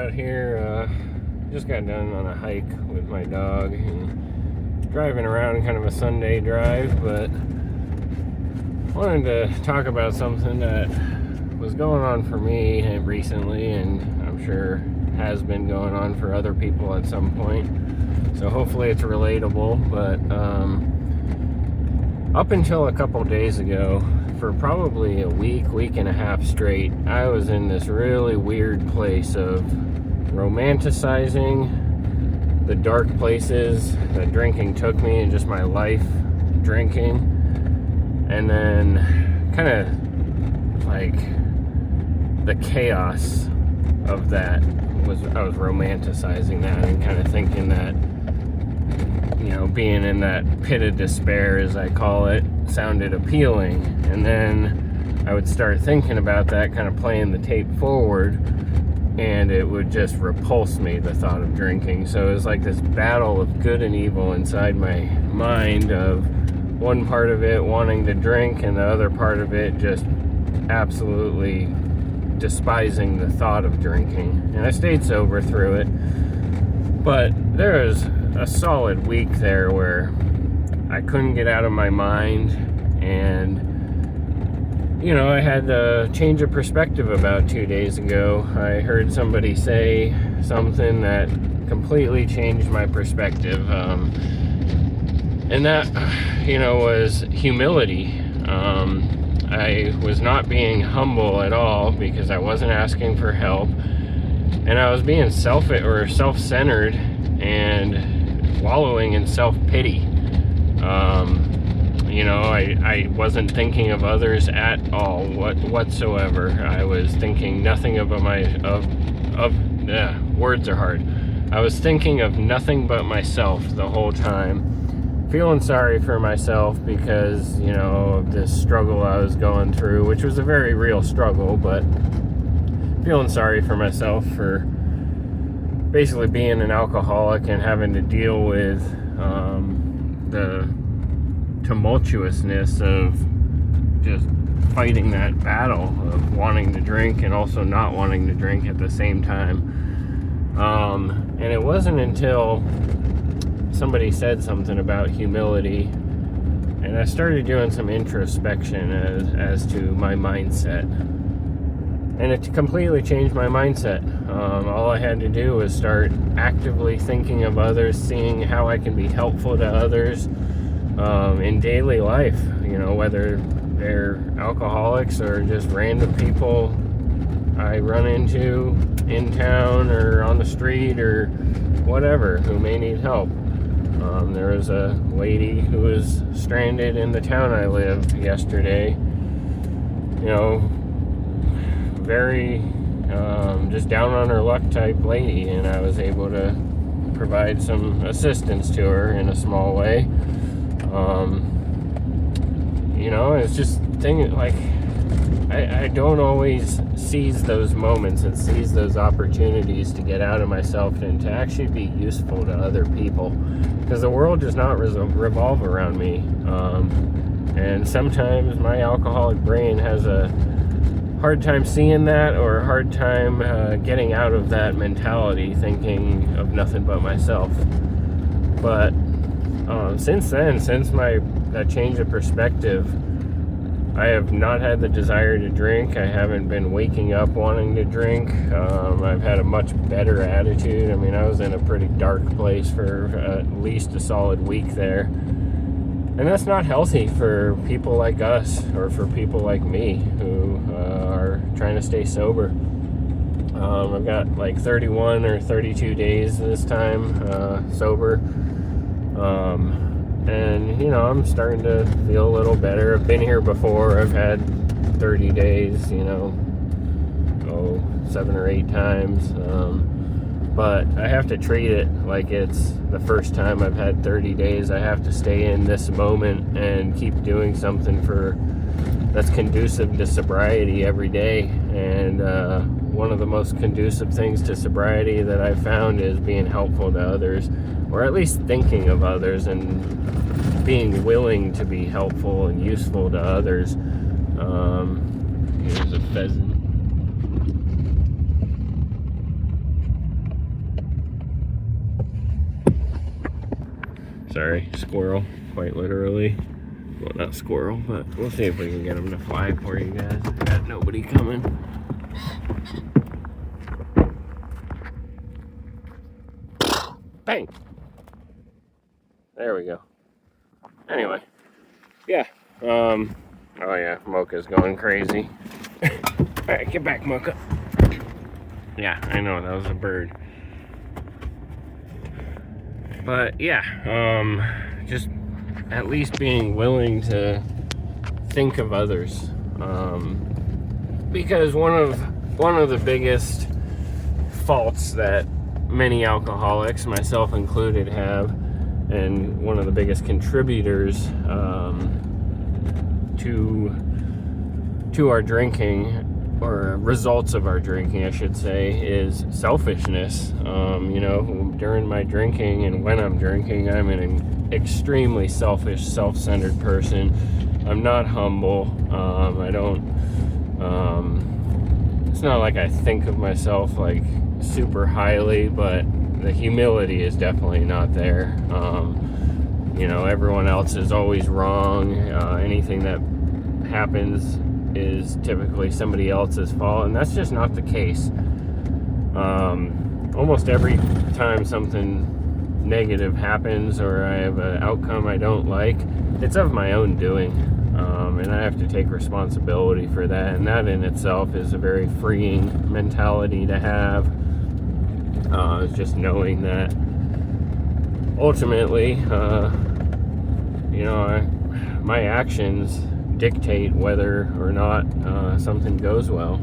out here. Just got done on a hike with my dog and driving around, kind of a Sunday drive, but wanted to talk about something that was going on for me recently, and I'm sure has been going on for other people at some point. So hopefully it's relatable, but up until a couple days ago, for probably a week and a half straight, I was in this really weird place of romanticizing the dark places that drinking took me and just my life drinking, and then kind of like the chaos of that I was romanticizing that and kind of thinking that, you know, being in that pit of despair, as I call it, sounded appealing. And then I would start thinking about that, kind of playing the tape forward, and it would just repulse me, the thought of drinking. So it was like this battle of good and evil inside my mind, of one part of it wanting to drink and the other part of it just absolutely despising the thought of drinking. And I stayed sober through it, but there was a solid week there where I couldn't get out of my mind, and you know, I had a change of perspective about 2 days ago. I heard somebody say something that completely changed my perspective, and that, you know, was humility. I was not being humble at all because I wasn't asking for help, and I was being self-centered and wallowing in self-pity. You know, I wasn't thinking of others at all whatsoever. I was thinking nothing of words are hard. I was thinking of nothing but myself the whole time, feeling sorry for myself because, you know, of this struggle I was going through, which was a very real struggle, but feeling sorry for myself for basically being an alcoholic and having to deal with the tumultuousness of just fighting that battle of wanting to drink and also not wanting to drink at the same time. And it wasn't until somebody said something about humility, and I started doing some introspection as to my mindset, and it completely changed my mindset. All I had to do was start actively thinking of others, seeing how I can be helpful to others in daily life, you know, whether they're alcoholics or just random people I run into in town or on the street or whatever who may need help. There was a lady who was stranded in the town I live yesterday, you know, very just down on her luck type lady, and I was able to provide some assistance to her in a small way. You know, it's just like I don't always seize those moments and seize those opportunities to get out of myself and to actually be useful to other people, because the world does not revolve around me, and sometimes my alcoholic brain has a hard time seeing that, or a hard time getting out of that mentality, thinking of nothing but myself. But since then, since that change of perspective, I have not had the desire to drink. I haven't been waking up wanting to drink. I've had a much better attitude. I mean, I was in a pretty dark place for at least a solid week there. And that's not healthy for people like us, or for people like me who are trying to stay sober. I've got like 31 or 32 days this time sober. And, you know, I'm starting to feel a little better. I've been here before. I've had 30 days, you know, 7 or 8 times. But I have to treat it like it's the first time I've had 30 days. I have to stay in this moment and keep doing something that's conducive to sobriety every day. And one of the most conducive things to sobriety that I've found is being helpful to others, or at least thinking of others and being willing to be helpful and useful to others. Here's a pheasant. Sorry, squirrel, quite literally. Well, not squirrel, but we'll see if we can get him to fly for you guys. Got nobody coming. Bang! There we go. Anyway, yeah. Oh yeah, Mocha's going crazy. Alright, get back, Mocha. Yeah, I know, that was a bird. But yeah, just at least being willing to think of others. Because one of the biggest faults that many alcoholics, myself included, have, and one of the biggest contributors to our drinking, or results of our drinking, I should say, is selfishness. During my drinking and when I'm drinking, I'm an extremely selfish, self-centered person. I'm not humble. I don't. It's not like I think of myself like super highly, but the humility is definitely not there. Everyone else is always wrong. Anything that happens is typically somebody else's fault, and that's just not the case. Almost every time something negative happens or I have an outcome I don't like, it's of my own doing, and I have to take responsibility for that, and that in itself is a very freeing mentality to have. It's just knowing that ultimately, my actions dictate whether or not something goes well.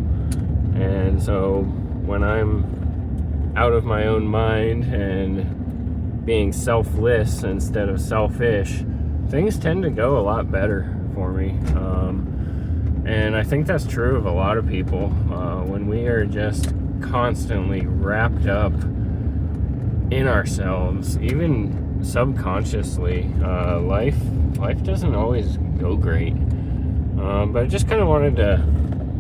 And so when I'm out of my own mind and being selfless instead of selfish, things tend to go a lot better for me. And I think that's true of a lot of people. When we are just constantly wrapped up in ourselves, even subconsciously, life doesn't always go great. But I just kind of wanted to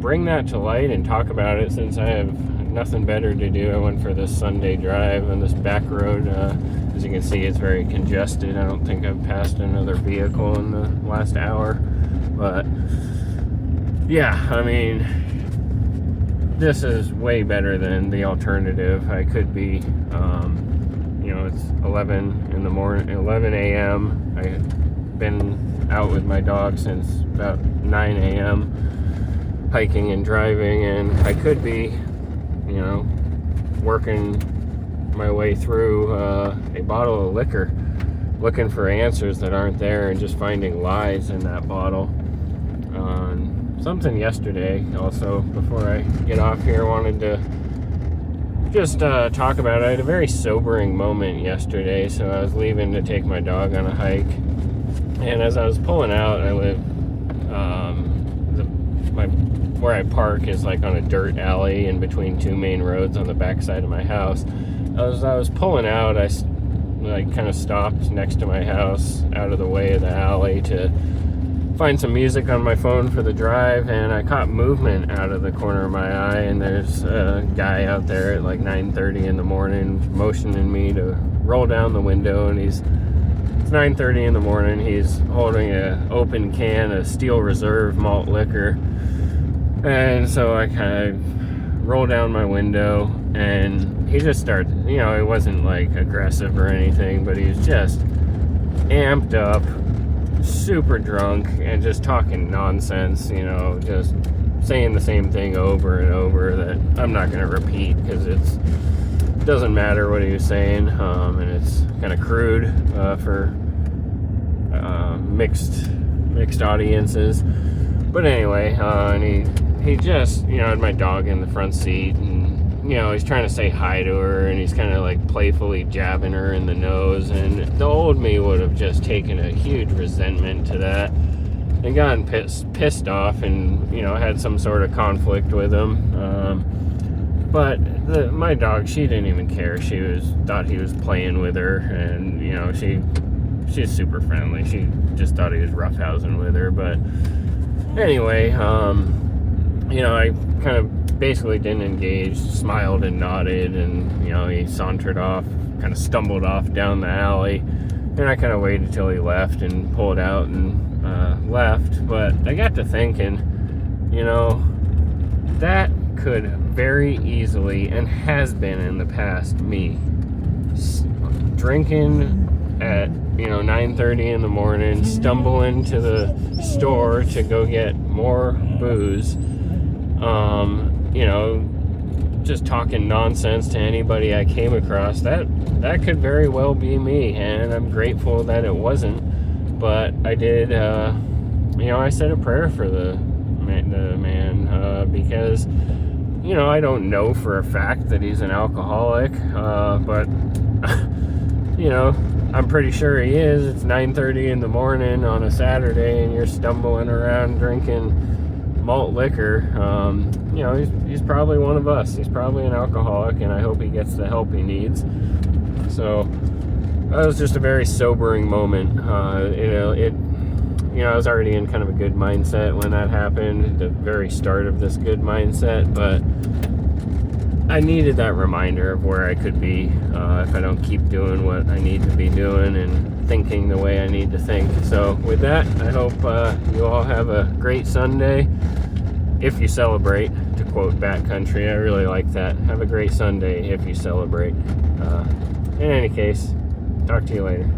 bring that to light and talk about it, since I have nothing better to do. I went for this Sunday drive on this back road. As you can see, it's very congested. I don't think I've passed another vehicle in the last hour. But yeah, I mean, this is way better than the alternative. I could be, it's 11 in the morning, 11 a.m. I've been out with my dog since about 9 a.m. hiking and driving, and I could be, working my way through a bottle of liquor, looking for answers that aren't there and just finding lies in that bottle. Something yesterday also, before I get off here, wanted to just talk about it. I had a very sobering moment yesterday. So I was leaving to take my dog on a hike, and as I was pulling out, I live, where I park is like on a dirt alley in between two main roads on the backside of my house. As I was pulling out, I kind of stopped next to my house, out of the way of the alley, to find some music on my phone for the drive, and I caught movement out of the corner of my eye, and there's a guy out there at like 9:30 in the morning motioning me to roll down the window, and it's 9:30 in the morning. He's holding an open can of Steel Reserve malt liquor, and so I kind of roll down my window, and he just started, it wasn't like aggressive or anything, but he was just amped up, super drunk, and just talking nonsense, just saying the same thing over and over that I'm not going to repeat, because it doesn't matter what he was saying, and it's kind of crude for mixed audiences. But anyway, and he just, had my dog in the front seat, and he's trying to say hi to her, and he's kind of like playfully jabbing her in the nose, and the old me would have just taken a huge resentment to that and gotten pissed off, and had some sort of conflict with him. But my dog, she didn't even care. She thought he was playing with her, and she's super friendly. She just thought he was roughhousing with her. But anyway, I kind of basically didn't engage, smiled and nodded, and he sauntered off, kind of stumbled off down the alley, And I kind of waited till he left and pulled out and left. But I got to thinking, that could very easily, and has been in the past, me drinking at 9:30 in the morning, stumble into the store to go get more booze, just talking nonsense to anybody I came across. That could very well be me, and I'm grateful that it wasn't. But I did, I said a prayer for the man, because I don't know for a fact that he's an alcoholic, but I'm pretty sure he is. It's 9:30 in the morning on a Saturday, and you're stumbling around drinking malt liquor. He's probably one of us. He's probably an alcoholic, and I hope he gets the help he needs. So that was just a very sobering moment. I was already in kind of a good mindset when that happened, the very start of this good mindset, but I needed that reminder of where I could be if I don't keep doing what I need to be doing and thinking the way I need to think. So with that, I hope you all have a great Sunday, if you celebrate, to quote Backcountry. I really like that. Have a great Sunday if you celebrate. In any case, talk to you later.